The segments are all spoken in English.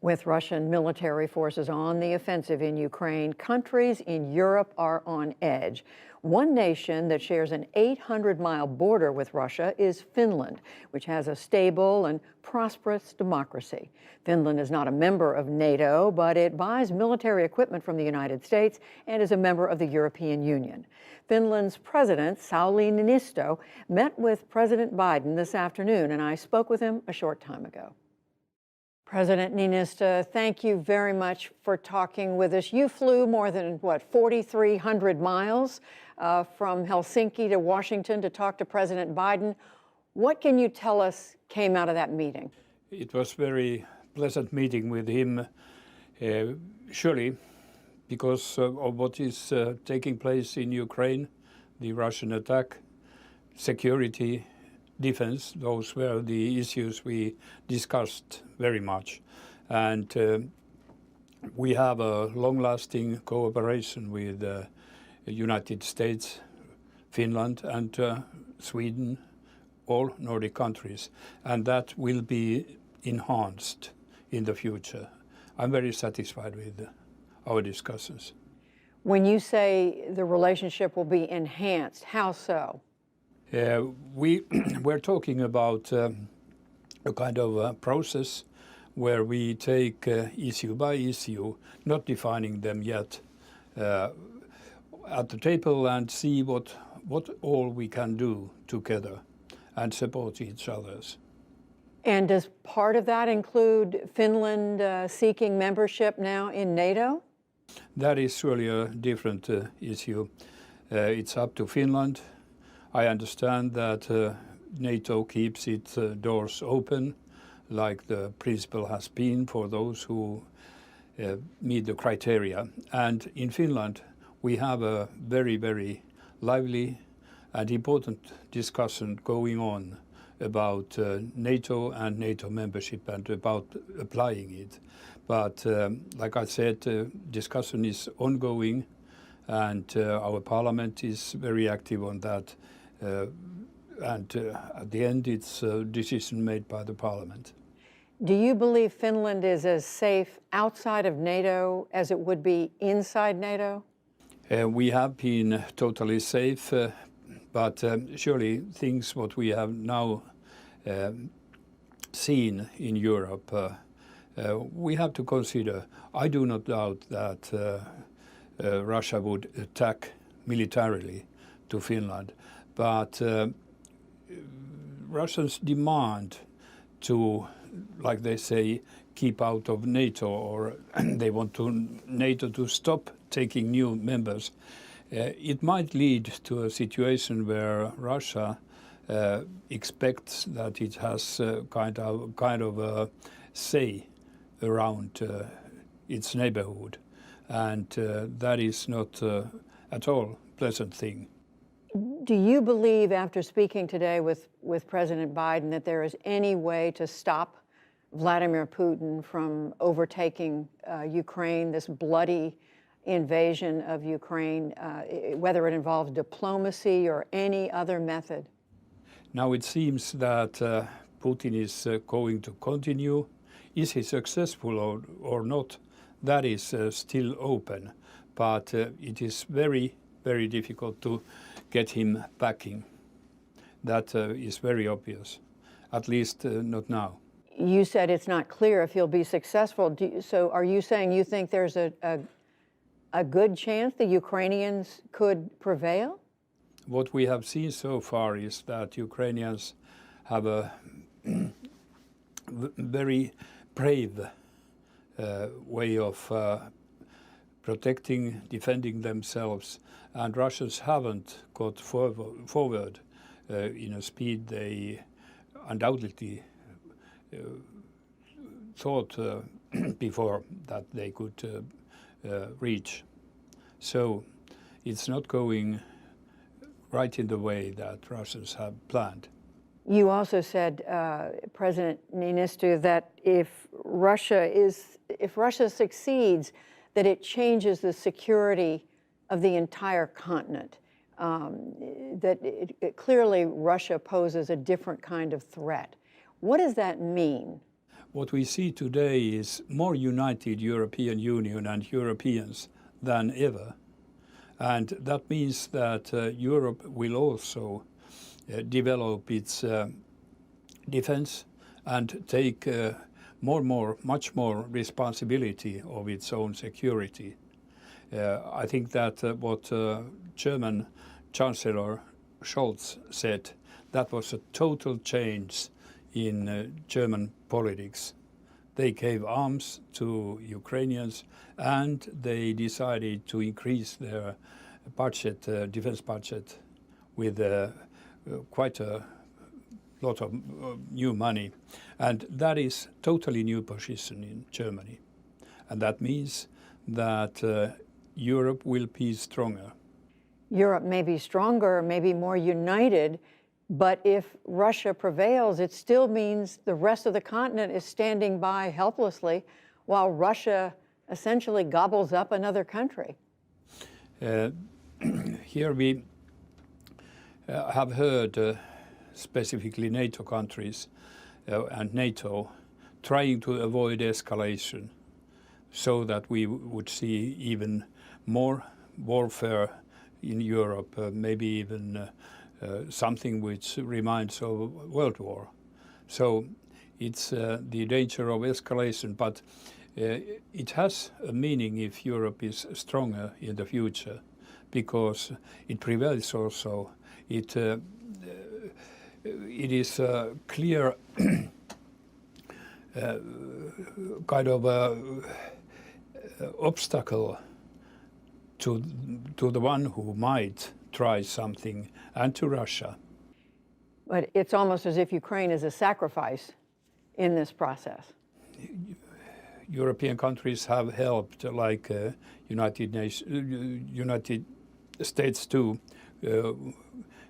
With Russian military forces on the offensive in Ukraine, countries in Europe are on edge. One nation that shares an 800-mile border with Russia is Finland, which has a stable and prosperous democracy. Finland is not a member of NATO, but it buys military equipment from the United States and is a member of the European Union. Finland's president, Sauli Niinisto, met with President Biden this afternoon, and I spoke with him a short time ago. President Niinisto, thank you very much for talking with us. You flew more than, 4,300 miles from Helsinki to Washington to talk to President Biden. What can you tell us came out of that meeting? It was a very pleasant meeting with him, surely because of what is taking place in Ukraine, the Russian attack, security, defense. Those were the issues we discussed very much. And we have a long-lasting cooperation with the United States, Finland and Sweden, all Nordic countries. And that will be enhanced in the future. I'm very satisfied with our discussions. When you say the relationship will be enhanced, how so? We're talking about a kind of process where we take issue by issue, not defining them yet, at the table and see what all we can do together and support each other's. And does part of that include Finland seeking membership now in NATO? That is surely a different issue. It's up to Finland. I understand that NATO keeps its doors open, like the principle has been for those who meet the criteria. And in Finland, we have a very, very lively and important discussion going on about NATO and NATO membership and about applying it. But like I said, discussion is ongoing, and our parliament is very active on that. And at the end, it's a decision made by the parliament. Do you believe Finland is as safe outside of NATO as it would be inside NATO? We have been totally safe, but surely things what we have now seen in Europe, we have to consider. I do not doubt that Russia would attack militarily to Finland. But Russians demand to, like they say, keep out of NATO, or they want NATO to stop taking new members. It might lead to a situation where Russia expects that it has kind of a say around its neighborhood, and that is not at all a pleasant thing. Do you believe, after speaking today with President Biden, that there is any way to stop Vladimir Putin from overtaking Ukraine, this bloody invasion of Ukraine, whether it involves diplomacy or any other method? Now it seems that Putin is going to continue. Is he successful or not? That is still open, but it is very, very difficult to get him backing. That is very obvious, at least not now. You said it's not clear if he'll be successful. So are you saying you think there's a good chance the Ukrainians could prevail? What we have seen so far is that Ukrainians have a very brave way of protecting, defending themselves, and Russians haven't got forward in a speed they undoubtedly thought before that they could reach. So it's not going right in the way that Russians have planned. You also said, President Niinisto, that if Russia succeeds, that it changes the security of the entire continent. That clearly Russia poses a different kind of threat. What does that mean? what we see today is more united European Union and Europeans than ever. And that means that Europe will also develop its defense and take much more responsibility of its own security. I think that what German Chancellor Scholz said, that was a total change in German politics. They gave arms to Ukrainians and they decided to increase their budget, defense budget, with quite a lot of new money. And that is totally new position in Germany. And that means that Europe will be stronger. Europe may be stronger, maybe more united, but if Russia prevails, it still means the rest of the continent is standing by helplessly while Russia essentially gobbles up another country. Here we have heard specifically NATO countries and NATO trying to avoid escalation so that we would see even more warfare in Europe, maybe even something which reminds of World War. So it's the danger of escalation, but it has a meaning if Europe is stronger in the future, because it prevails also. It is a clear kind of obstacle to the one who might try something, and to Russia. But it's almost as if Ukraine is a sacrifice in this process. European countries have helped, like United States too,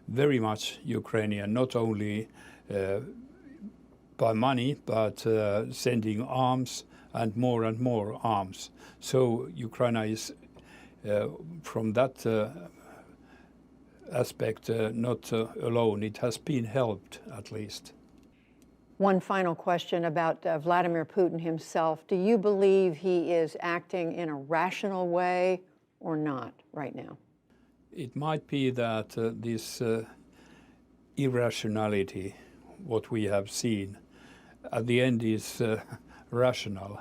very much Ukrainian, not only by money, but sending arms and more arms. So Ukraine is, from that aspect, not alone. It has been helped, at least. One final question about Vladimir Putin himself. Do you believe he is acting in a rational way or not right now? It might be that this irrationality, what we have seen, at the end is rational.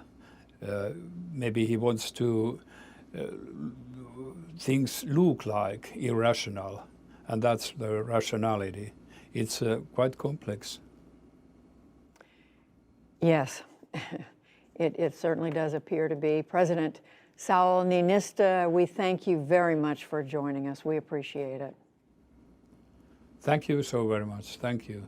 Maybe he wants to things look like irrational, and that's the rationality. It's quite complex. Yes, it certainly does appear to be. President Saul Niinistö, we thank you very much for joining us. We appreciate it. Thank you so very much. Thank you.